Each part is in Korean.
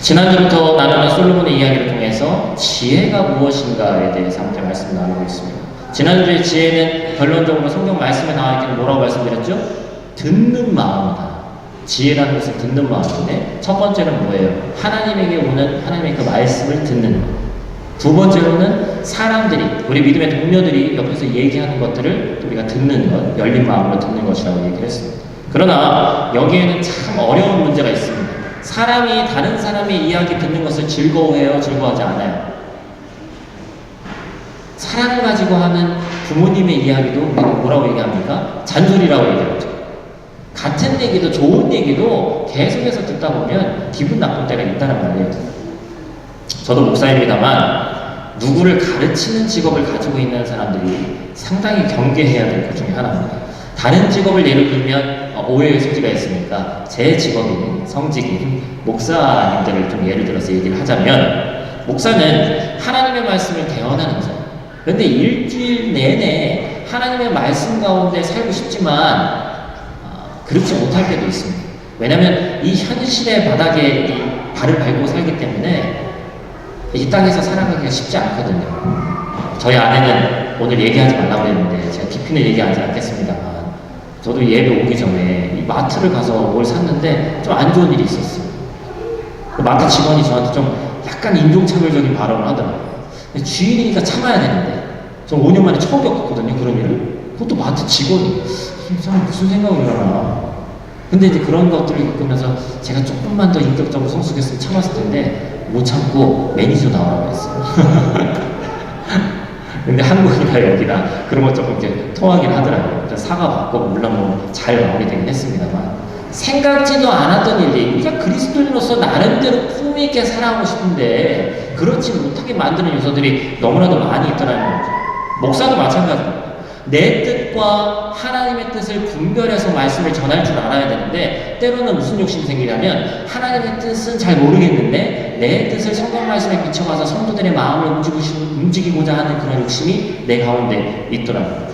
지난주부터 나누는 솔로몬의 이야기를 통해서 지혜가 무엇인가에 대해서 함께 말씀을 나누고 있습니다. 지난주에 지혜는 결론적으로 성경 말씀에 나와 있기는 뭐라고 말씀드렸죠? 듣는 마음이다. 지혜라는 것은 듣는 마음인데, 첫 번째는 뭐예요? 하나님에게 오는 하나님의 그 말씀을 듣는 것. 두 번째로는 사람들이, 우리 믿음의 동료들이 옆에서 얘기하는 것들을 우리가 듣는 것, 열린 마음으로 듣는 것이라고 얘기를 했습니다. 그러나 여기에는 참 어려운 문제가 있습니다. 사람이 다른 사람의 이야기 듣는 것을 즐거워해요? 즐거워하지 않아요? 사랑을 가지고 하는 부모님의 이야기도 우리는 뭐라고 얘기합니까? 잔소리라고 얘기하죠. 같은 얘기도, 좋은 얘기도 계속해서 듣다 보면 기분 나쁠 때가 있다는 말이에요. 저도 목사입니다만 누구를 가르치는 직업을 가지고 있는 사람들이 상당히 경계해야 될 것 중에 하나입니다. 다른 직업을 예를 들면 오해의 소지가 있으니까 제 직업인 성직인 목사님들을 좀 예를 들어서 얘기를 하자면, 목사는 하나님의 말씀을 대언하는 자. 그런데 일주일 내내 하나님의 말씀 가운데 살고 싶지만 그렇지 못할 때도 있습니다. 왜냐하면 이 현실의 바닥에 발을 밟고 살기 때문에 이 땅에서 살아가기가 쉽지 않거든요. 저희 아내는 오늘 얘기하지 말라고 했는데 제가 깊이는 얘기하지 않겠습니다만, 저도 예배 오기 전에 이 마트를 가서 뭘 샀는데 좀 안 좋은 일이 있었어요. 그 마트 직원이 저한테 좀 약간 인종차별적인 발언을 하더라고요. 주인이니까 참아야 되는데, 저 5년 만에 처음 겪었거든요, 그런 일을. 그것도 마트 직원이. 이 사람 무슨 생각을 하나. 근데 이제 그런 것들을 겪으면서 제가 조금만 더 인격적으로 성숙했으면 참았을 텐데 못 참고 매니저 나오라고 했어요. 근데 한국이나 여기나 그런 것 조금 이렇게 통하긴 하더라고요. 그래서 사과받고 물론 뭐 잘 마무리되긴 했습니다만, 생각지도 않았던 일이, 우리가 그리스도인으로서 나름대로 품위있게 살아가고 싶은데 그렇지 못하게 만드는 요소들이 너무나도 많이 있더라는 거죠. 목사도 마찬가지입니다. 내 뜻과 하나님의 뜻을 분별해서 말씀을 전할 줄 알아야 되는데, 때로는 무슨 욕심이 생기냐면 하나님의 뜻은 잘 모르겠는데 내 뜻을 성경 말씀에 비춰가서 성도들의 마음을 움직이고자 하는 그런 욕심이 내 가운데 있더라고요.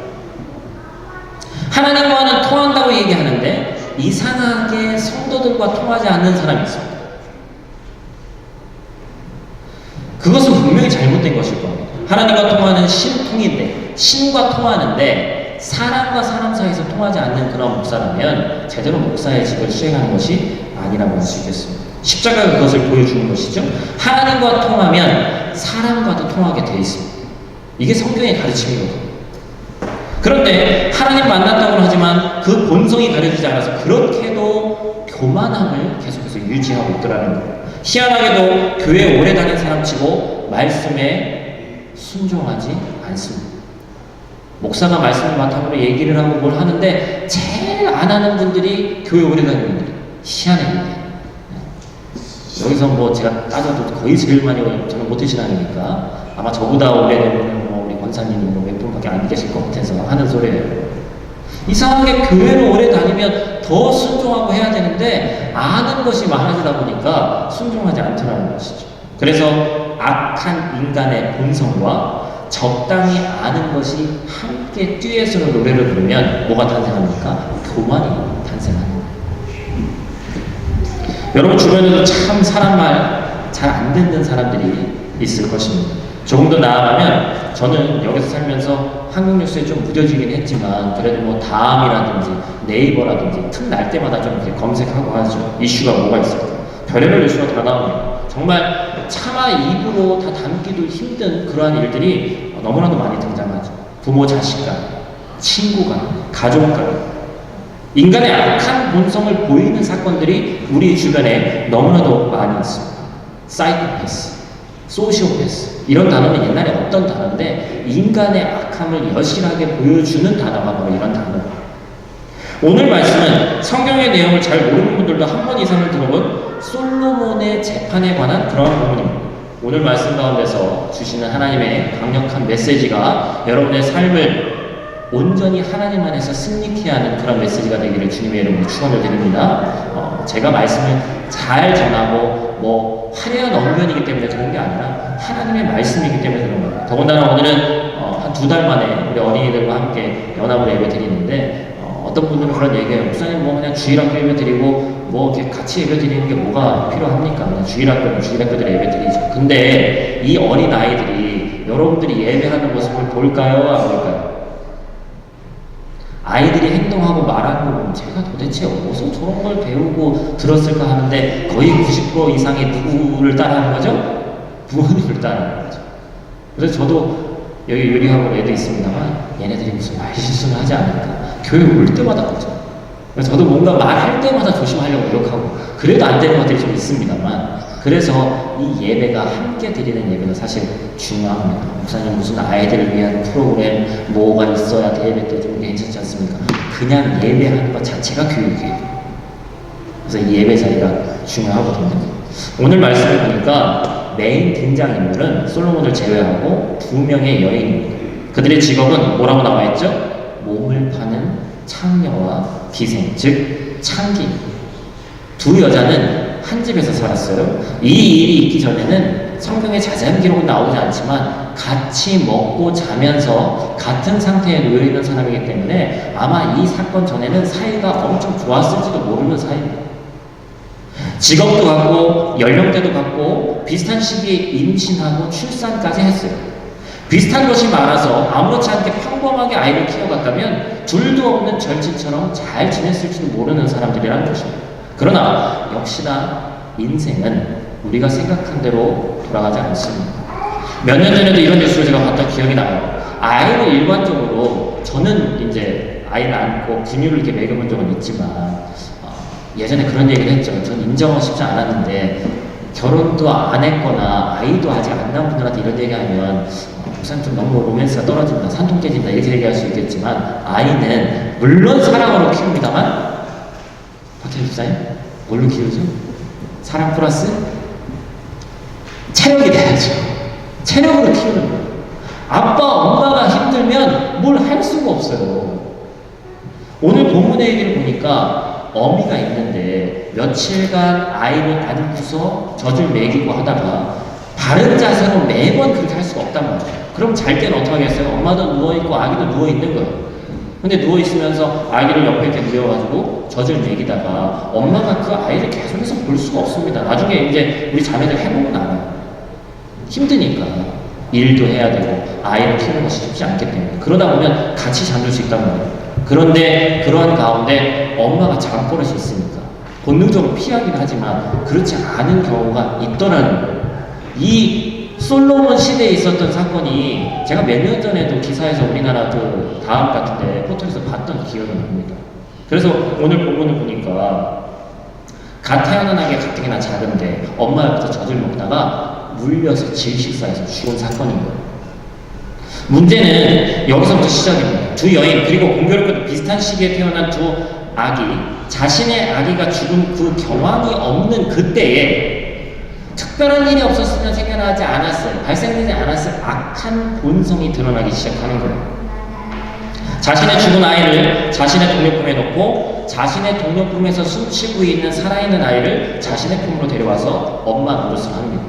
하나님과는 통한다고 얘기하는데 이상하게 성도들과 통하지 않는 사람이 있습니다. 그것은 분명히 잘못된 것일 겁니다. 하나님과 통하는 신통인데, 신과 통하는데 사람과 사람 사이에서 통하지 않는 그런 목사라면 제대로 목사의 직을 수행하는 것이 아니라고 할 수 있겠습니다. 십자가가 그것을 보여주는 것이죠. 하나님과 통하면 사람과도 통하게 되어 있습니다. 이게 성경의 가르침이거든요. 그런데 하나님 만났다고 하지만 그 본성이 가려지지 않아서 그렇게도 교만함을 계속해서 유지하고 있더라는 거예요. 희한하게도 교회에 오래 다닌 사람치고 말씀에 순종하지 않습니다. 목사가 말씀을 바탕으로 얘기를 하고 뭘 하는데 제일 안 하는 분들이 교회 오래 다니는 분들이 희한해요. 여기서 뭐 제가 따져도 거의 제일 많이 저는 모태신앙이니까 아마 저보다 오래된 뭐 우리 권사님이 몇 분밖에 안 계실 것 같아서 하는 소리예요. 이상하게 교회를 오래 다니면 더 순종하고 해야 되는데 아는 것이 많아지다 보니까 순종하지 않더라는 것이죠. 그래서 악한 인간의 본성과 적당히 아는 것이 함께 듀엣으로 노래를 부르면 뭐가 탄생합니까? 교만이 탄생합니다. 여러분 주변에도 참 사람 말 잘 안 듣는 사람들이 있을 것입니다. 조금 더 나아가면 저는 여기서 살면서 한국 뉴스에 좀 무뎌지긴 했지만 그래도 뭐 다음이라든지 네이버라든지 틈 날 때마다 좀 이렇게 검색하고 하죠. 이슈가 뭐가 있을까? 별의별 뉴스가 다 나옵니다. 정말 차마 입으로 다 담기도 힘든 그러한 일들이 너무나도 많이 등장하죠. 부모 자식 간, 친구 간, 가족 간, 인간의 악한 본성을 보이는 사건들이 우리 주변에 너무나도 많이 있습니다. 사이코패스, 소시오패스, 이런 단어는 옛날에 어떤 단어인데 인간의 악함을 여실하게 보여주는 단어가 바로 이런 단어입니다. 오늘 말씀은 성경의 내용을 잘 모르는 분들도 한 번 이상을 들어본 솔로몬의 재판에 관한 그런 부분입니다. 오늘 말씀 가운데서 주시는 하나님의 강력한 메시지가 여러분의 삶을 온전히 하나님 안에서 승리케 하는 그런 메시지가 되기를 주님의 이름으로 축원을 드립니다. 제가 말씀을 잘 전하고 뭐 화려한 언변이기 때문에 그런 게 아니라 하나님의 말씀이기 때문에 그런 겁니다. 더군다나 오늘은 한 2달 만에 우리 어린이들과 함께 연합으로 예배 드리는데 어떤 분들은 그런 얘기해요. 목사님 뭐 그냥 주일학교 예배 드리고 뭐 이렇게 같이 예배 드리는 게 뭐가 필요합니까? 그냥 주일학교는 주일학교들이 예배 드리죠. 근데 이 어린 아이들이 여러분들이 예배하는 모습을 볼까요? 안 볼까요? 아이들이 행동하고 말하는 거 보면 제가 도대체 어디서 저런 걸 배우고 들었을까 하는데 거의 90% 이상이 누구를 따라하는 거죠? 부모님을 따라하는 거죠. 그래서 저도 여기 요리하고 애도 있습니다만 얘네들이 무슨 말 실수를 하지 않을까 교회 올 때마다 그러죠. 그래서 저도 뭔가 말할 때마다 조심하려고 노력하고 그래도 안 되는 것들이 좀 있습니다만 그래서 이 예배가 함께 드리는 예배가 사실 중요합니다. 목사님 무슨 아이들을 위한 프로그램 뭐가 있어야 예배 때 좀 괜찮지 않습니까? 그냥 예배하는 것 자체가 교육이에요. 그래서 이 예배 자리가 중요하거든요. 오늘 말씀을 보니까 메인 등장인물은 솔로몬을 제외하고 2명의 여인입니다. 그들의 직업은 뭐라고 나와있죠? 몸을 파는 창녀와 기생, 즉 창기. 두 여자는 한 집에서 살았어요. 이 일이 있기 전에는 성경에 자세한 기록은 나오지 않지만 같이 먹고 자면서 같은 상태에 놓여있는 사람이기 때문에 아마 이 사건 전에는 사이가 엄청 좋았을지도 모르는 사이입니다. 직업도 같고 연령대도 같고 비슷한 시기에 임신하고 출산까지 했어요. 비슷한 것이 많아서 아무렇지 않게 평범하게 아이를 키워갔다면 둘도 없는 절친처럼 잘 지냈을지도 모르는 사람들이라는 것입니다. 그러나 역시나 인생은 우리가 생각한 대로 돌아가지 않습니다. 몇 년 전에도 이런 뉴스를 제가 봤던 기억이 나요. 아이를 일반적으로 저는 이제 아이를 안고 분유를 이렇게 먹여본 적은 있지만 예전에 그런 얘기를 했죠. 전 인정하고 싶지 않았는데 결혼도 안 했거나 아이도 아직 안 낳은 분들한테 이런 얘기하면 목사님 좀 너무 로맨스가 떨어진다, 산통 깨진다 이렇게 얘기할 수 있겠지만 아이는 물론 사랑으로 키웁니다만 박찬희 집사님 뭘로 키우죠? 사랑 플러스 체력이 돼야죠. 체력으로 키우는 거예요. 아빠, 엄마가 힘들면 뭘 할 수가 없어요. 오늘 본문의 얘기를 보니까 어미가 있는데 며칠간 아이를 안고서 젖을 먹이고 하다가 바른 자세로 매번 그렇게 할 수가 없단 말이에요. 그럼 잘 때는 어떻게 하겠어요? 엄마도 누워있고 아기도 누워있는 거예요. 근데 누워있으면서 아기를 옆에 이렇게 누워가지고 젖을 먹이다가 엄마가 그 아이를 계속해서 볼 수가 없습니다. 나중에 이제 우리 자매들 해보면 알아요. 힘드니까 일도 해야 되고 아이를 키우는 것이 쉽지 않기 때문에 그러다 보면 같이 잠들 수 있단 말이에요. 그런데 그러한 가운데 엄마가 잠버릇이 있으니까 본능적으로 피하긴 하지만 그렇지 않은 경우가 있더라는 거예요. 이 솔로몬 시대에 있었던 사건이 제가 몇 년 전에도 기사에서 우리나라 그 다음 같은데 포털에서 봤던 기억이 납니다. 그래서 오늘 본문을 보니까 갓 태어난 아기가 가뜩이나 작은데 엄마 옆에서 젖을 먹다가 물려서 질식사해서 죽은 사건인 거예요. 문제는 여기서부터 시작입니다. 두 여인 그리고 공교롭게도 비슷한 시기에 태어난 두 아기, 자신의 아기가 죽은 그 경황이 없는 그때에 특별한 일이 없었으면 생겨나지 않았어요. 발생되지 않았을 악한 본성이 드러나기 시작하는 거예요. 자신의 죽은 아이를 자신의 독료품에 넣고 자신의 독료품에서 숨쉬고 있는 살아있는 아이를 자신의 품으로 데려와서 엄마 노릇을 합니다.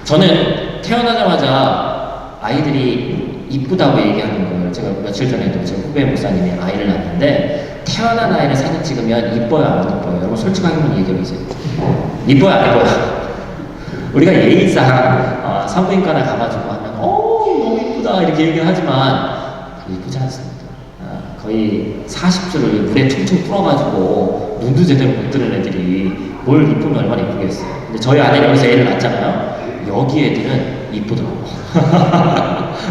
저는 태어나자마자 아이들이 이쁘다고 얘기하는 걸 제가 며칠 전에도 제 후배 목사님이 아이를 낳았는데 태어난 아이를 사진 찍으면 이뻐요 안 이뻐요? 여러분 솔직하게 한번 얘기해 보세요. 이뻐요 안 이뻐요? 우리가 예의상 산부인과나 가가지고 하면 너무 이쁘다 이렇게 얘기를 하지만 이쁘지 않습니다. 거의 40줄을 물에 퉁퉁 풀어가지고 눈도 제대로 못 뜨는 애들이 뭘 이쁘면 얼마나 이쁘겠어요. 근데 저희 아내가 여기서 애를 낳았잖아요. 여기 애들은 이쁘더라고.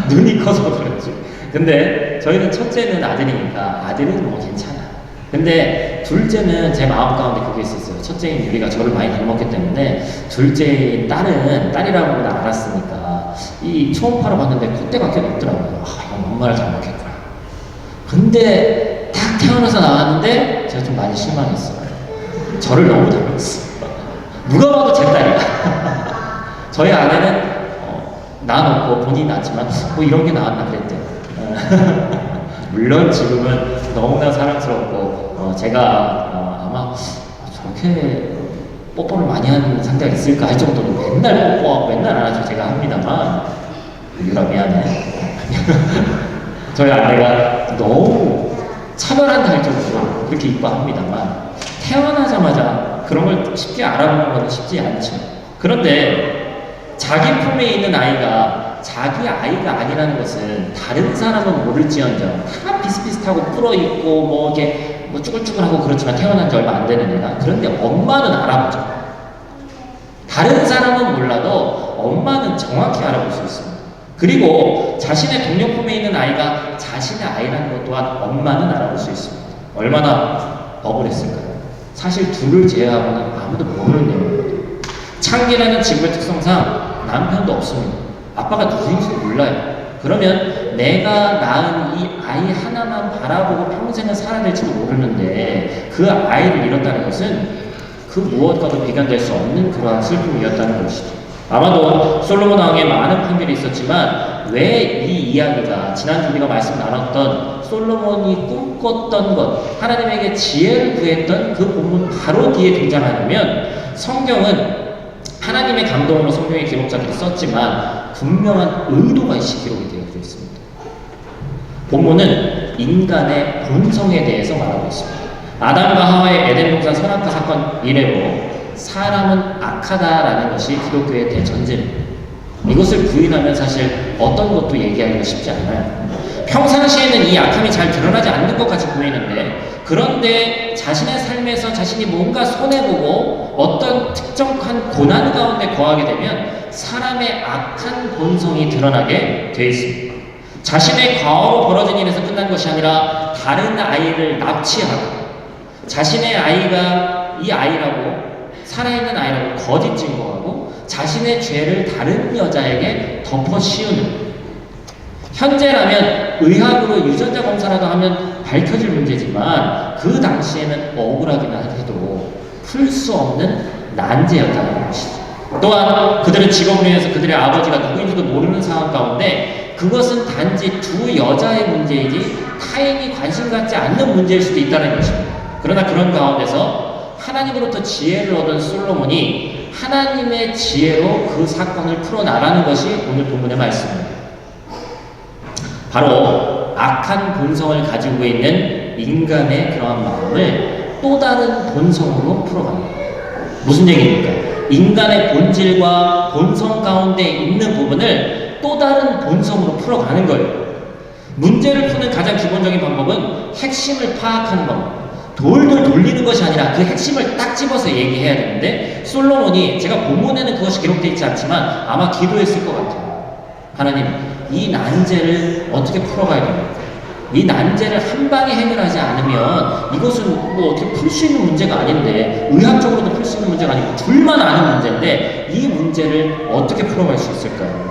눈이 커서 그렇지. 근데 저희는 첫째는 아들이니까 아들은 뭐 괜찮아. 근데 둘째는 제 마음 가운데 그게 있었어요. 첫째인 유리가 저를 많이 닮았기 때문에 둘째인 딸은 딸이라고 알았으니까 이 초음파로 봤는데 콧대가 꽤 높더라고요. 이건 엄마를 닮았겠구나. 근데 딱 태어나서 나왔는데 제가 좀 많이 실망했어요. 저를 너무 닮았어. 누가 봐도 제 딸이야. 저희 아내는 낳아놓고 본인이 낳았지만 뭐 이런 게 나왔나 그랬대요. 물론 지금은 너무나 사랑스럽고 제가 아마 저렇게 뽀뽀를 많이 하는 상대가 있을까 할 정도로 맨날 뽀뽀하고 맨날 안아줘 제가 합니다만 유라 미안해. 저희 아내가 너무 차별한다 할 정도로 그렇게 이뻐합니다만 태어나자마자 그런 걸 쉽게 알아보는 건 쉽지 않죠. 그런데 자기 품에 있는 아이가 자기 아이가 아니라는 것은 다른 사람은 모를지언정 다 비슷비슷하고 불어있고 뭐 이렇게 뭐 쭈글쭈글하고 그렇지만 태어난 지 얼마 안 되는 애가, 그런데 엄마는 알아보죠. 다른 사람은 몰라도 엄마는 정확히 알아볼 수 있습니다. 그리고 자신의 동료 품에 있는 아이가 자신의 아이라는 것 또한 엄마는 알아볼 수 있습니다. 얼마나 억울했을까요? 사실 둘을 제외하고는 아무도 모르는 내용입니다. 창기라는 직업의 특성상 남편도 없습니다. 아빠가 누구인지도 몰라요. 그러면 내가 낳은 이 아이 하나만 바라보고 평생을 살아야 될지도 모르는데 그 아이를 잃었다는 것은 그 무엇과도 비교될 수 없는 그러한 슬픔이었다는 것이죠. 아마도 솔로몬 왕의 많은 판결이 있었지만 왜 이 이야기가 지난주 우리가 말씀 나눴던 솔로몬이 꿈꿨던 것, 하나님에게 지혜를 구했던 그 본문 바로 뒤에 등장하냐면, 성경은 하나님의 감동으로 성경의 기록자들이 썼지만 분명한 의도가 기록이 되어 있습니다. 본문은 인간의 본성에 대해서 말하고 있습니다. 아담과 하와의 에덴 동산 선악과 사건 이래로 사람은 악하다라는 것이 기독교의 대전제입니다. 이것을 부인하면 사실 어떤 것도 얘기하기가 쉽지 않아요. 평상시에는 이 악함이 잘 드러나지 않는 것 같이 보이는데, 그런데 자신의 삶에서 자신이 뭔가 손해보고 어떤 특정한 고난 가운데 거하게 되면 사람의 악한 본성이 드러나게 되어 있습니다. 자신의 과오로 벌어진 일에서 끝난 것이 아니라 다른 아이를 납치하고 자신의 아이가 이 아이라고, 살아있는 아이라고 거짓 증거하고 자신의 죄를 다른 여자에게 덮어 씌우는, 현재라면 의학으로 유전자 검사라도 하면 밝혀질 문제지만 그 당시에는 억울하기나 해도 풀 수 없는 난제였다는 것이죠. 또한 그들의 직업으로 인해서 그들의 아버지가 누구인지도 모르는 상황 가운데 그것은 단지 두 여자의 문제이지 타인이 관심 갖지 않는 문제일 수도 있다는 것입니다. 그러나 그런 가운데서 하나님으로부터 지혜를 얻은 솔로몬이 하나님의 지혜로 그 사건을 풀어나가는 것이 오늘 본문의 말씀입니다. 바로 악한 본성을 가지고 있는 인간의 그러한 마음을 또 다른 본성으로 풀어갑니다. 무슨 얘기입니까? 인간의 본질과 본성 가운데 있는 부분을 또 다른 본성으로 풀어가는 거예요. 문제를 푸는 가장 기본적인 방법은 핵심을 파악하는 방법. 돌돌 돌리는 것이 아니라 그 핵심을 딱 집어서 얘기해야 되는데, 솔로몬이, 제가 본문에는 그것이 기록되어 있지 않지만 아마 기도했을 것 같아요. 하나님, 이 난제를 어떻게 풀어가야 됩니까? 이 난제를 한 방에 해결하지 않으면 이것은 뭐 어떻게 풀 수 있는 문제가 아닌데, 의학적으로도 풀 수 있는 문제가 아니고 둘만 아는 문제인데 이 문제를 어떻게 풀어갈 수 있을까요?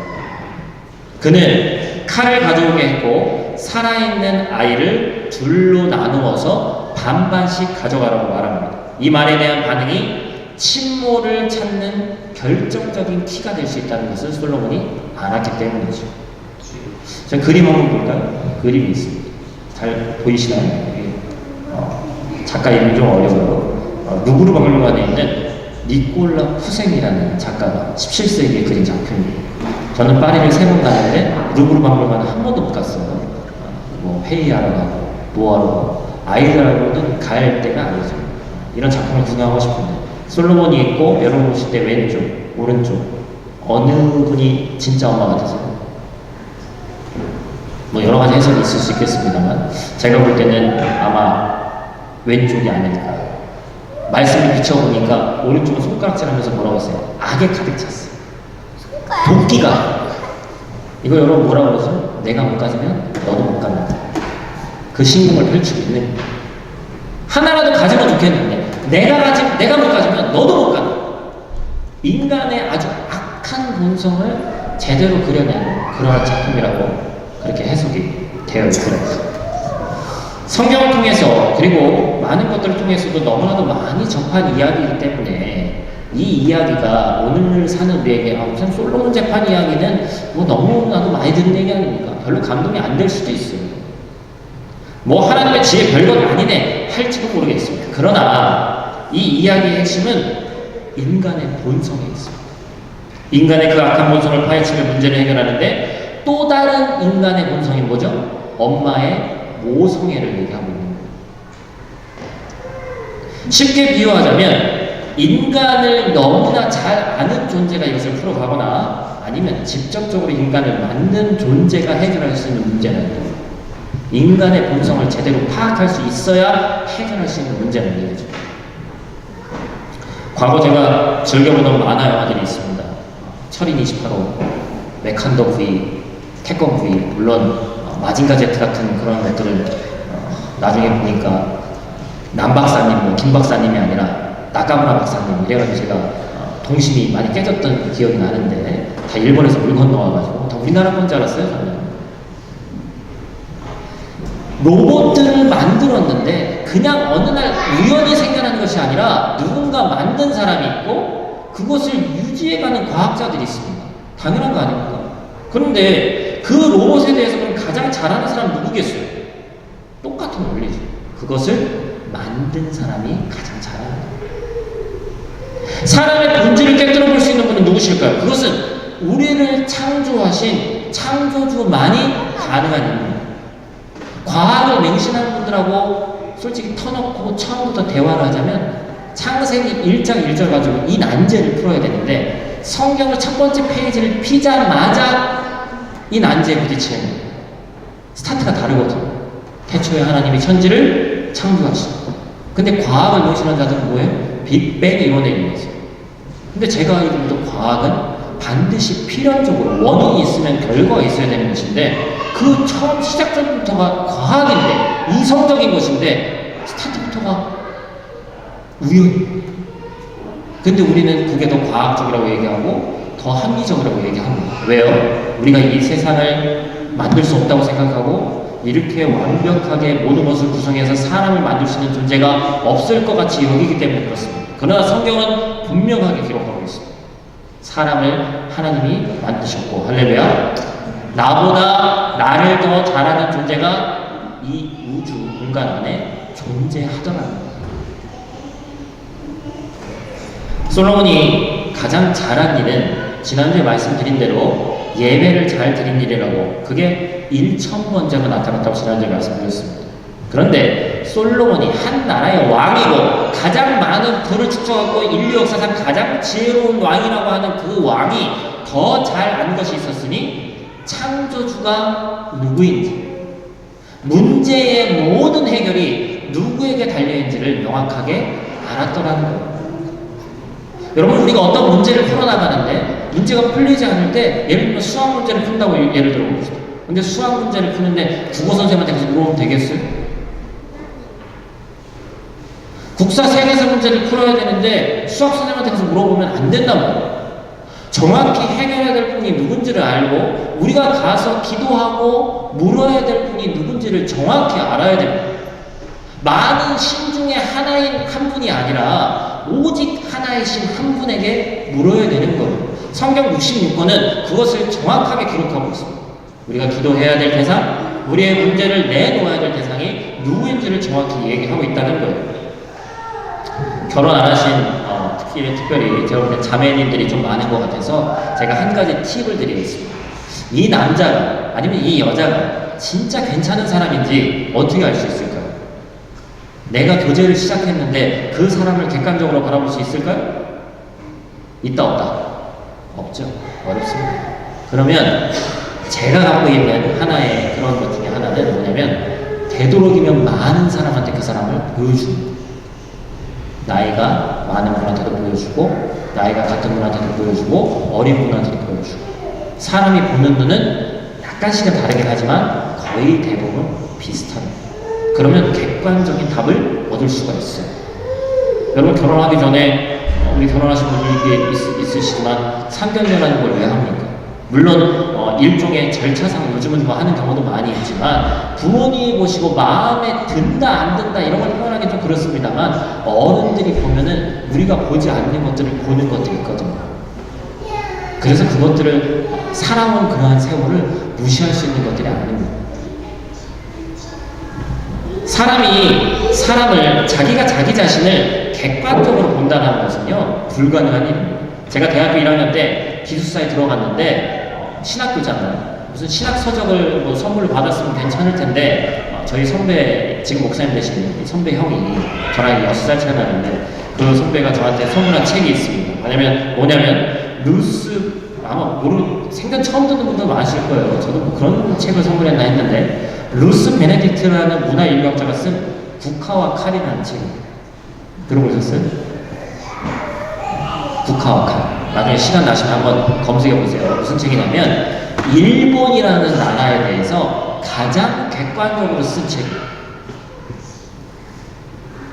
그는 칼을 가져오게 했고 살아있는 아이를 둘로 나누어서 반반씩 가져가라고 말합니다. 이 말에 대한 반응이 침몰을 찾는 결정적인 키가 될 수 있다는 것을 솔로몬이 알았기 때문이죠. 자, 그림 한번 볼까요? 그림이 있습니다. 잘 보이시나요? 작가 이름이 좀 어려워요. 루브르 박물관에 있는 니콜라 푸생이라는 작가가 17세기에 그린 작품입니다. 저는 파리를 3번 가는데 루브르 박물관은 한 번도 못 갔어요. 뭐 회의하러 가고 뭐하러 가고 아이들하고는 갈 때가 아니죠. 이런 작품을 구경하고 싶은데, 솔로몬이 있고 여러분 보실 때 왼쪽, 오른쪽 어느 분이 진짜 엄마 같으세요? 뭐 여러 가지 해석이 있을 수 있겠습니다만 제가 볼 때는 아마 왼쪽이 아닐까. 말씀을 비춰보니까 오른쪽은 손가락질하면서 뭐라고 했어요? 악에 가득 찼어요. 도끼가. 이거 여러분 뭐라고 그러죠? 내가 못 가지면 너도 못 간다. 그 신공을 펼치고 있는 거예요. 하나라도 가지면 좋겠는데 내가 못 가지면 너도 못 간다. 인간의 아주 악한 본성을 제대로 그려낸 그러한 작품이라고 그렇게 해석이 되어 있더라고요. 성경을 통해서, 그리고 많은 것들을 통해서도 너무나도 많이 접한 이야기이기 때문에 이 이야기가 오늘 사는 우리에게 무슨 솔로몬 재판 이야기는 뭐 너무나도 많이 듣는 얘기 아닙니까? 별로 감동이 안 될 수도 있어요. 뭐 하나님의 지혜 별것 아니네 할지도 모르겠습니다. 그러나 이 이야기의 핵심은 인간의 본성에 있습니다. 인간의 그 악한 본성을 파헤치며 문제를 해결하는데 또 다른 인간의 본성이 뭐죠? 엄마의 모성애를 얘기하고 있는 거예요. 쉽게 비유하자면 인간을 너무나 잘 아는 존재가 이것을 풀어가거나 아니면 직접적으로 인간을 만든 존재가 해결할 수 있는 문제는 인간의 본성을 제대로 파악할 수 있어야 해결할 수 있는 문제는 얘기죠. 과거 제가 즐겨보던 만화 영화들이 있습니다. 철인 28호, 메칸더 V, 태권 V, 물론 마징가 제트 같은 그런 것들을 나중에 보니까 남 박사님, 김 박사님이 아니라 나카무라 박사님 이래가지고 제가 동심이 많이 깨졌던 기억이 나는데 다 일본에서 물 건너와가지고 다 우리나라 건 줄 알았어요 저는. 로봇들을 만들었는데 그냥 어느 날 우연히 생겨난 것이 아니라 누군가 만든 사람이 있고 그것을 유지해가는 과학자들이 있습니다. 당연한 거 아닙니까? 그런데 그 로봇에 대해서 그럼 가장 잘하는 사람은 누구겠어요? 똑같은 원리죠. 그것을 만든 사람이 가장 잘하는 거예요. 사람의 본질을 깨뜨려 볼 수 있는 분은 누구실까요? 그것은 우리를 창조하신 창조주만이 가능한 일입니다. 과학을 맹신하는 분들하고 솔직히 터놓고 처음부터 대화를 하자면 창세기 1장 1절 가지고 이 난제를 풀어야 되는데 성경을 첫 번째 페이지를 피자마자 이 난제에 부딪히는 스타트가 다르거든요. 태초에 하나님이 천지를 창조하시고 근데 과학을 맹신하는 자들은 뭐예요? 빅뱅 이론에 의해서. 근데 제가 알기로도 과학은 반드시 필연적으로 원인이 있으면 결과가 있어야 되는 것인데 그 처음 시작점부터가 과학인데 이성적인 것인데 스타트부터가 우연히. 근데 우리는 그게 더 과학적이라고 얘기하고 더 합리적이라고 얘기합니다. 왜요? 우리가 이 세상을 만들 수 없다고 생각하고 이렇게 완벽하게 모든 것을 구성해서 사람을 만들 수 있는 존재가 없을 것 같이 여기기 때문에 그렇습니다. 그러나 성경은 분명하게 기록하고 있습니다. 사람을 하나님이 만드셨고 할렐루야. 나보다 나를 더 잘하는 존재가 이 우주 공간 안에 존재하더라는 거예요. 솔로몬이 가장 잘한 일은 지난주에 말씀드린 대로 예배를 잘 드린 일이라고 그게 1,000번째가 나타났다고 지난주에 말씀드렸습니다. 그런데 솔로몬이 한 나라의 왕이고 가장 많은 부를 축적하고 인류 역사상 가장 지혜로운 왕이라고 하는 그 왕이 더 잘 안 것이 있었으니 창조주가 누구인지 문제의 모든 해결이 누구에게 달려있는지를 명확하게 알았더라는 거예요. 여러분 우리가 어떤 문제를 풀어나가는데 문제가 풀리지 않을 때 예를 들면 수학 문제를 푼다고 예를 들어봅시다. 근데 수학 문제를 푸는데 국어 선생님한테 가서 물어보면 되겠어요? 국사 세계사 문제를 풀어야 되는데 수학 선생님한테 가서 물어보면 안 된단 말이에요. 정확히 해결해야 될 분이 누군지를 알고 우리가 가서 기도하고 물어야 될 분이 누군지를 정확히 알아야 됩니다. 많은 신 중에 하나인 한 분이 아니라 오직 하나의 신 한 분에게 물어야 되는 거예요. 성경 66권은 그것을 정확하게 기록하고 있습니다. 우리가 기도해야 될 대상, 우리의 문제를 내놓아야 될 대상이 누구인지를 정확히 얘기하고 있다는 거예요. 결혼 안 하신 특별히 제가 볼 때 자매님들이 좀 많은 것 같아서 제가 한 가지 팁을 드리겠습니다. 이 남자가 아니면 이 여자가 진짜 괜찮은 사람인지 어떻게 알 수 있을까요? 내가 교제를 시작했는데 그 사람을 객관적으로 바라볼 수 있을까요? 있다 없다? 없죠. 어렵습니다. 그러면 제가 갖고 있는 하나의 그런 것 중에 하나는 뭐냐면 되도록이면 많은 사람한테 그 사람을 보여줍니다. 나이가 많은 분한테도 보여주고 나이가 같은 분한테도 보여주고 어린 분한테도 보여주고 사람이 보는 눈은 약간씩은 다르긴 하지만 거의 대부분 비슷합니다. 그러면 객관적인 답을 얻을 수가 있어요. 여러분 결혼하기 전에 우리 결혼하신 분이 있으시지만 상견례라는 걸 왜 합니까? 물론 일종의 절차상 요즘은 뭐 하는 경우도 많이 있지만 부모님이 보시고 마음에 든다 안 든다 이런 걸 표현하기 좀 그렇습니다만 어른들이 보면은 우리가 보지 않는 것들을 보는 것들이 있거든요. 그래서 그것들을 살아온 그러한 세월을 무시할 수 있는 것들이 아닙니다. 사람이 사람을 자기가 자기 자신을 객관적으로 본다는 것은요 불가능한 일입니다. 제가 대학교 1학년 때 기숙사에 들어갔는데 신학교잖아요. 무슨 신학 서적을 뭐 선물로 받았으면 괜찮을 텐데 저희 선배, 지금 목사님 되신 선배 형이 저랑 6살 차이 나는데 그 선배가 저한테 선물한 책이 있습니다. 뭐냐면 루스, 아마 생전 처음 듣는 분들 많으실 거예요. 저도 뭐 그런 책을 선물했나 했는데 루스 베네딕트라는 문화인류학자가 쓴 국화와 칼이라는 책입니다. 들어보셨어요? 국화와 칼. 나중에 시간 나시면 한번 검색해보세요. 무슨 책이냐면 일본이라는 나라에 대해서 가장 객관적으로 쓴 책이에요.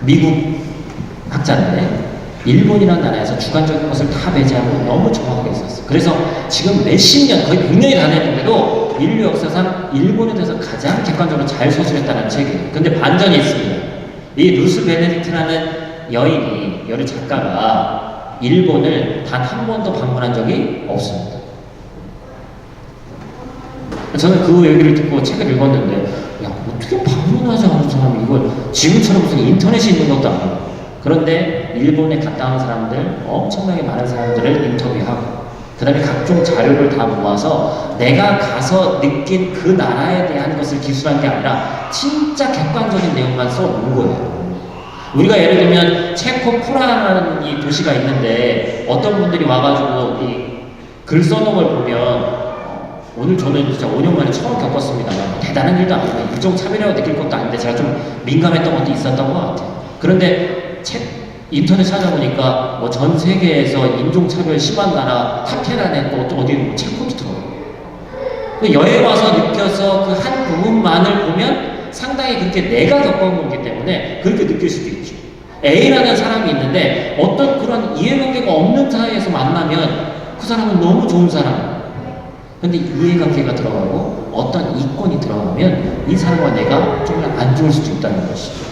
미국 학자인데 일본이라는 나라에서 주관적인 것을 다 배제하고 너무 정확하게 썼어요. 그래서 지금 몇십 년, 거의 100년이 다 됐는데도 인류 역사상 일본에 대해서 가장 객관적으로 잘 서술했다는 책이에요. 근데 반전이 있습니다. 이 루스 베네딕트라는 여인이, 작가가 일본을 단 한 번도 방문한 적이 없습니다. 저는 그 얘기를 듣고 책을 읽었는데, 야, 어떻게 방문하지 않은 사람이 이걸 지금처럼 무슨 인터넷이 있는 것도 아니고, 그런데 일본에 갔다 온 사람들, 엄청나게 많은 사람들을 인터뷰하고, 그 다음에 각종 자료를 다 모아서 내가 가서 느낀 그 나라에 대한 것을 기술한 게 아니라 진짜 객관적인 내용만 써놓은 거예요. 우리가 예를 들면 체코 프라하라는 이 도시가 있는데 어떤 분들이 와가지고 이 글 써놓은 걸 보면 오늘 저는 진짜 5년 만에 처음 겪었습니다만 대단한 일도 아니고 인종차별이라고 느낄 것도 아닌데 제가 좀 민감했던 것도 있었던 것 같아요. 그런데 인터넷 찾아보니까 뭐 전 세계에서 인종차별 심한 나라 탑10 안에 또 어디 체코도 들어가요. 여행 와서 느껴서 그 한 부분만을 보면 상당히 그렇게 내가 겪은 거기 때문에 그렇게 느낄 수도 있죠. A라는 사람이 있는데 어떤 그런 이해관계가 없는 사이에서 만나면 그 사람은 너무 좋은 사람. 근데 이해관계가 들어가고 어떤 이권이 들어가면 이 사람과 내가 좀 안 좋을 수도 있다는 것이죠.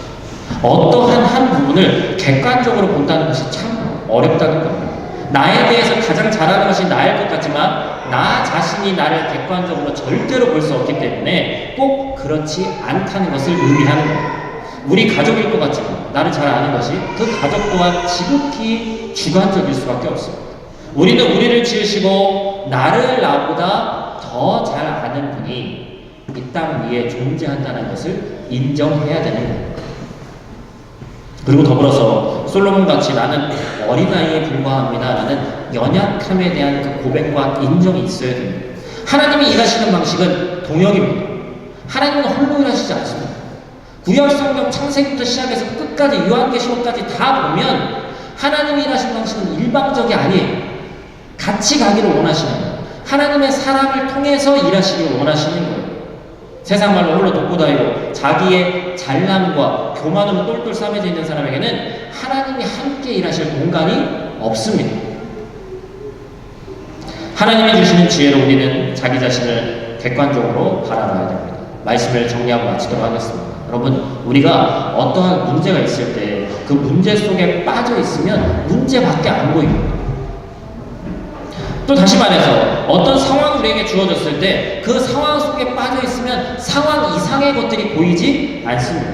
어떠한 한 부분을 객관적으로 본다는 것이 참 어렵다는 겁니다. 나에 대해서 가장 잘하는 것이 나일 것 같지만 나 자신이 나를 객관적으로 절대로 볼 수 없기 때문에 꼭 그렇지 않다는 것을 의미하는 겁니다. 우리 가족일 것 같지만 나를 잘 아는 것이 그 가족 또한 지극히 주관적일 수밖에 없습니다. 우리는 우리를 지으시고 나를 나보다 더 잘 아는 분이 이 땅 위에 존재한다는 것을 인정해야 되는 겁니다. 그리고 더불어서 솔로몬같이 나는 어린아이에 불과합니다 라는 연약함에 대한 그 고백과 인정이 있어야 됩니다. 하나님이 일하시는 방식은 동역입니다. 하나님은 홀로 일하시지 않습니다. 구약성경 창세기부터 시작해서 끝까지 요한계시록까지 다 보면 하나님이 일하시는 방식은 일방적이 아니에요. 같이 가기를 원하시는 거예요. 하나님의 사람을 통해서 일하시길 원하시는 거예요. 세상 말로 홀로 독고다이로 자기의 잘남과 교만으로 똘똘 싸매져 있는 사람에게는 하나님이 함께 일하실 공간이 없습니다. 하나님이 주시는 지혜로 우리는 자기 자신을 객관적으로 바라봐야 됩니다. 말씀을 정리하고 마치도록 하겠습니다. 여러분, 우리가 어떠한 문제가 있을 때 그 문제 속에 빠져 있으면 문제밖에 안 보입니다. 또 다시 말해서 어떤 상황이 우리에게 주어졌을 때 그 상황 속에 빠져 있으면 상황 이상의 것들이 보이지 않습니다.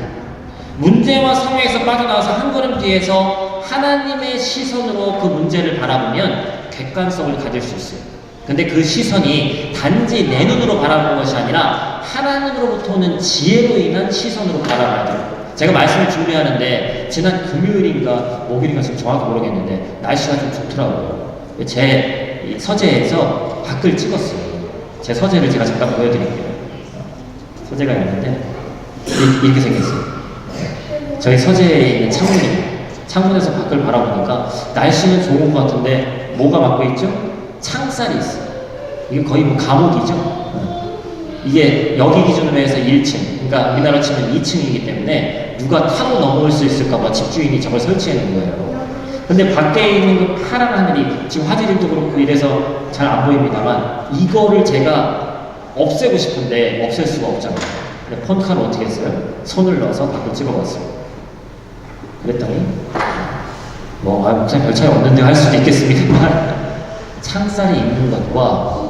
문제와 상황에서 빠져나와서 한 걸음 뒤에서 하나님의 시선으로 그 문제를 바라보면 객관성을 가질 수 있어요. 근데 그 시선이 단지 내 눈으로 바라보는 것이 아니라 하나님으로부터 오는 지혜로 인한 시선으로 바라봐야 돼요. 제가 말씀을 준비하는데 지난 금요일인가 목요일인가 지금 정확히 모르겠는데 날씨가 좀 좋더라고요. 제 서재에서 밖을 찍었어요. 제 서재를 제가 잠깐 보여드릴게요. 서재가 있는데 이렇게 생겼어요. 저희 서재에 있는 창문입니다. 창문에서 밖을 바라보니까 날씨는 좋은 것 같은데 뭐가 막고 있죠? 창살이 있어요. 이게 거의 뭐 감옥이죠. 이게 여기 기준으로 해서 1층, 그러니까 우리나라 치면 2층이기 때문에 누가 타고 넘어올 수 있을까봐 집주인이 저걸 설치해 놓은 거예요. 근데 밖에 있는 그 파란 하늘이 지금 화질도 그렇고 이래서 잘 안 보입니다만 이거를 제가 없애고 싶은데 없앨 수가 없잖아요. 근데 폰카를 어떻게 했어요? 손을 넣어서 밖을 찍어봤어요. 그랬더니 목사님 별 차이 없는데 할 수도 있겠습니다만 창살이 있는 것과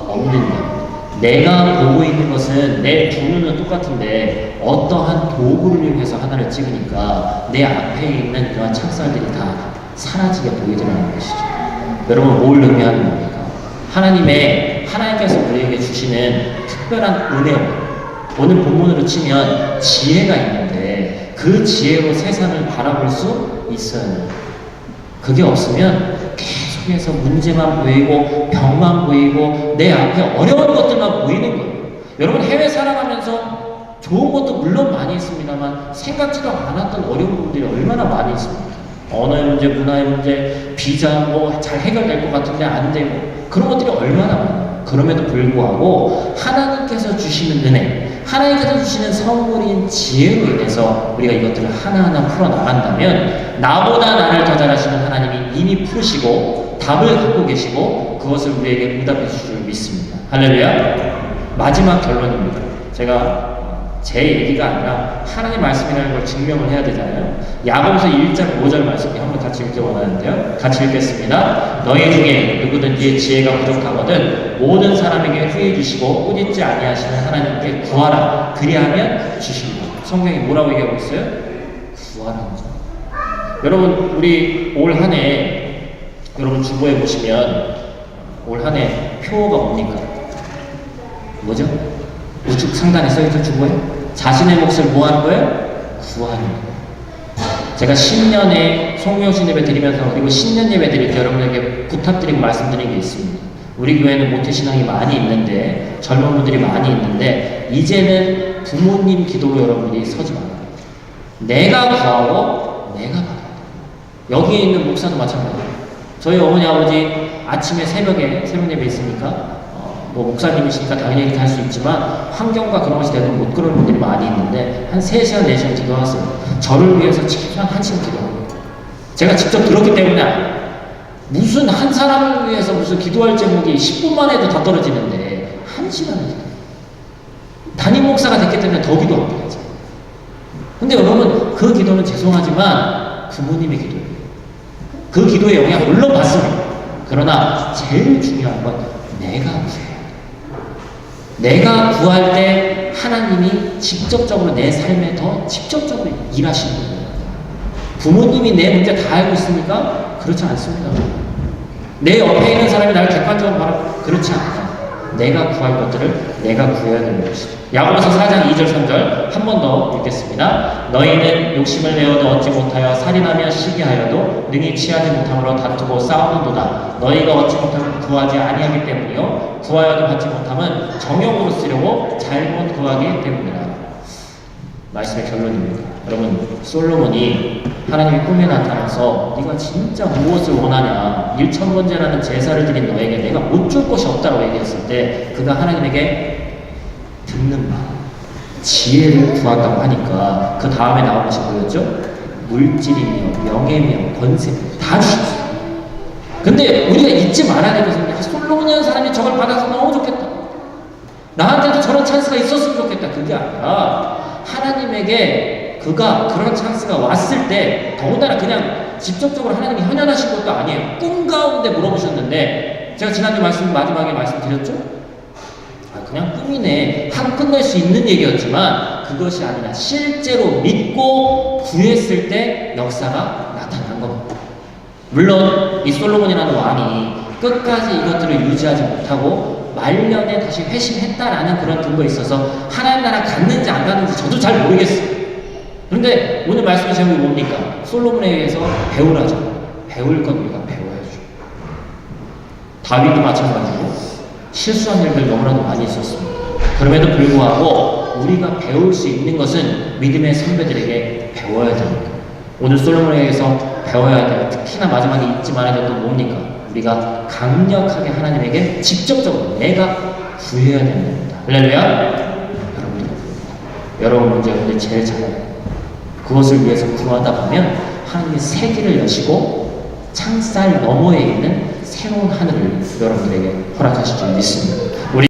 없는 것, 내가 보고 있는 것은 내 두 눈은 똑같은데 어떠한 도구를 이용해서 하나를 찍으니까 내 앞에 있는 그런 창살들이 다 사라지게 보이더라는 것이죠. 여러분, 뭘 의미하는 겁니까? 하나님께서 우리에게 주시는 특별한 은혜와 오늘 본문으로 치면 지혜가 있는데 그 지혜로 세상을 바라볼 수 있어야 해요. 그게 없으면 계속해서 문제만 보이고 병만 보이고 내 앞에 어려운 것들만 보이는 거예요. 여러분 해외 살아가면서 좋은 것도 물론 많이 있습니다만 생각지도 않았던 어려운 부분들이 얼마나 많이 있습니까? 언어의 문제, 문화의 문제, 비자 뭐 잘 해결될 것 같은데 안 되고 그런 것들이 얼마나 많아요. 그럼에도 불구하고 하나님께서 주시는 은혜, 하나님께서 주시는 선물인 지혜로 인해서 우리가 이것들을 하나하나 풀어나간다면 나보다 나를 더 잘하시는 하나님이 이미 푸시고 답을 갖고 계시고 그것을 우리에게 응답해 주실 줄 믿습니다. 할렐루야. 마지막 결론입니다. 제가 제 얘기가 아니라 하나님의 말씀이라는 걸 증명을 해야 되잖아요. 야고보서 1장 5절 말씀이 한번 같이 읽기 원하는데요. 같이 읽겠습니다. 너희 중에 누구든지 지혜가 부족하거든 모든 사람에게 후해 주시고 꾸짖지 아니하시는 하나님께 구하라. 그리하면 주십니다. 성경이 뭐라고 얘기하고 있어요? 구하라는 거죠. 여러분 우리 올 한 해 여러분 주보에 보시면 올 한 해 표어가 뭡니까? 뭐죠? 우측 상단에 써있죠, 주보에? 자신의 몫을 뭐 하는 거예요? 구하는 거예요. 제가 신년에 송묘신 예배 드리면서 그리고 신년 예배 드릴 때 여러분에게 부탁드리고 말씀드린 게 있습니다. 우리 교회는 모태신앙이 많이 있는데 젊은 분들이 많이 있는데 이제는 부모님 기도로 여러분들이 서지 말아요. 내가 구하고 내가 받아야 돼요. 여기에 있는 목사도 마찬가지예요. 저희 어머니 아버지 아침에 새벽에 새벽 예배 있으니까 뭐 목사님이시니까 당연히 이렇게 할 수 있지만 환경과 그런 것이 되면 못 그런 분들이 많이 있는데 한 3시간, 4시간 기도하세요. 저를 위해서 최소한 1시간 기도합니다. 제가 직접 들었기 때문에 알아요. 무슨 한 사람을 위해서 무슨 기도할 제목이 10분만 해도 다 떨어지는데 1시간을 기도해요. 담임 목사가 됐기 때문에 더 기도합니다. 근데 여러분 그 기도는 죄송하지만 부모님의 기도예요. 그 기도의 영향 물론 받습니다. 그러나 제일 중요한 건 내가 구해요. 내가 구할 때 하나님이 직접적으로 내 삶에 더 직접적으로 일하시는 거예요. 부모님이 내 문제 다 알고 있습니까? 그렇지 않습니다. 내 옆에 있는 사람이 나를 객관적으로 바라보고 그렇지 않아요. 내가 구할 것들을 내가 구해야 되는 것이죠. 야고보서 4장 2절 3절 한 번 더 읽겠습니다. 너희는 욕심을 내어도 얻지 못하여 살인하며 시기하여도 능히 취하지 못함으로 다투고 싸우는도다. 너희가 얻지 못하면 구하지 아니하기 때문이요 구하여도 받지 못함은 정욕으로 쓰려고 잘못 구하기 때문이라. 말씀의 결론입니다. 여러분 솔로몬이 하나님의 꿈에 나타나서 네가 진짜 무엇을 원하냐 1,000번째라는 제사를 드린 너에게 내가 못 줄 것이 없다고 얘기했을 때 그가 하나님에게 듣는 마음 지혜를 구한다고 하니까 그 다음에 나온 것이 뭐였죠? 물질이며 명예며 권세 다 주셨어요. 근데 우리가 잊지 말아야 될 것은 솔로몬이라는 사람이 저걸 받아서 너무 좋겠다. 나한테도 저런 찬스가 있었으면 좋겠다. 그게 아니라 하나님에게 그가 그런 찬스가 왔을 때 더군다나 그냥 직접적으로 하나님이 현현하신 것도 아니에요. 꿈 가운데 물어보셨는데 제가 지난주 마지막에 말씀드렸죠? 그냥 꿈이네 하고 끝낼 수 있는 얘기였지만 그것이 아니라 실제로 믿고 구했을 때 역사가 나타난 겁니다. 물론 이 솔로몬이라는 왕이 끝까지 이것들을 유지하지 못하고 말년에 다시 회심했다라는 그런 근거에 있어서 하나님 나라 갔는지 안 갔는지 저도 잘 모르겠어요. 그런데 오늘 말씀의 제목이 뭡니까? 솔로몬에 의해서 배우라죠. 배울 건 우리가 배워야죠. 다윗도 마찬가지고 실수한 일들 너무나도 많이 있었습니다. 그럼에도 불구하고 우리가 배울 수 있는 것은 믿음의 선배들에게 배워야 됩니다. 오늘 솔로몬에게서 배워야 돼요. 특히나 마지막에 잊지 말아야 될 건 뭡니까? 우리가 강력하게 하나님에게 직접적으로 내가 구해야 되는 겁니다. 할렐루야. 여러분 문제 근데 제일 잘해요. 그것을 위해서 구하다 보면 하나님의 세계를 여시고 창살 너머에 있는 새로운 하늘을 여러분들에게 허락하실 줄 믿습니다.